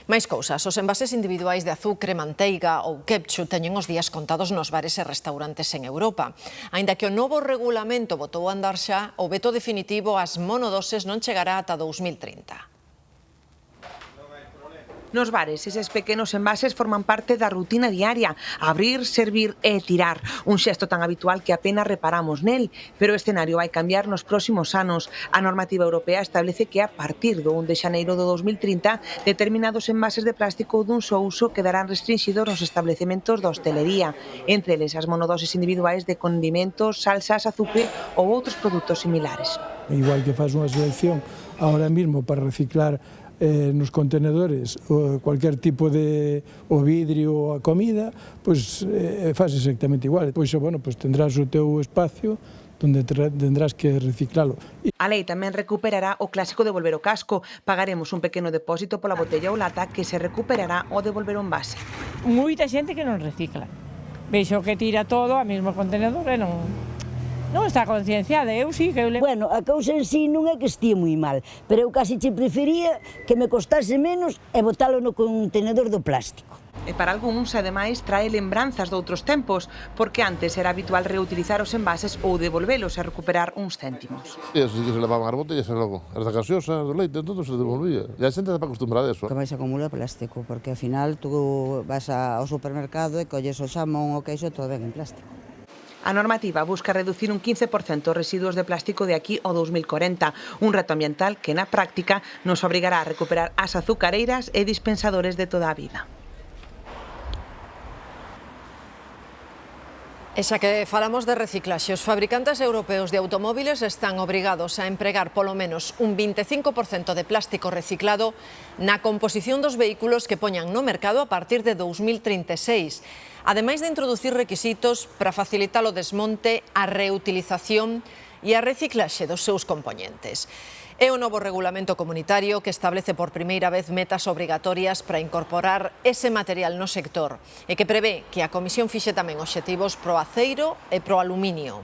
Máis cousas, os envases individuais de azucre, manteiga ou ketchup teñen os días contados nos bares e restaurantes en Europa. Aínda que o novo regulamento botou a andar xa, o veto definitivo ás monodoses non chegará ata 2030. Nos bares, eses pequenos envases forman parte da rutina diaria. Abrir, servir e tirar. Un xesto tan habitual que apenas reparamos nel. Pero o escenario vai cambiar nos próximos anos. A normativa europea establece que a partir do 1 de xaneiro do 2030 determinados envases de plástico dun só uso quedarán restringidos nos establecementos da hostelería. Entre eles as monodoses individuais de condimentos, salsas, azucre ou outros produtos similares. Igual que faz unha selección ahora mismo para reciclar nos contenedores cualquier tipo de o vidrio ou a comida, pois faz exactamente igual. Pois, bueno, pois tendrás o teu espacio onde tendrás que reciclalo. A lei tamén recuperará o clásico devolver o casco. Pagaremos un pequeno depósito pola botella ou lata que se recuperará ao devolver o envase. Moita xente que non recicla. Vexo que tira todo ao mesmo contenedor e non está concienciada, eu sí que... Bueno, a cousa en sí non é que estea moi mal, pero eu casi che prefería que me costase menos e botalo no contenedor do plástico. E para algúns, ademais, trae lembranzas de outros tempos, porque antes era habitual reutilizar os envases ou devolvelos e recuperar uns céntimos. E así que se levaban as botellas e logo, as da gaseosa, do leite, todo se devolvía. E a xente está acostumbrada a eso. Que máis acumula plástico, porque ao final tú vas ao supermercado e colles o xamón, o queixo, todo ven en plástico. A normativa busca reducir un 15% os residuos de plástico de aquí ao 2040, un reto ambiental que na práctica nos obrigará a recuperar as azucareiras e dispensadores de toda a vida. E xa que falamos de reciclaxe, os fabricantes europeos de automóviles están obrigados a empregar polo menos un 25% de plástico reciclado na composición dos vehículos que poñan no mercado a partir de 2036. Ademais de introducir requisitos para facilitar o desmonte, a reutilización e a reciclaxe dos seus compoñentes. É o novo regulamento comunitario que establece por primeira vez metas obrigatorias para incorporar ese material no sector e que prevé que a Comisión fixe tamén obxectivos pro aceiro e pro aluminio.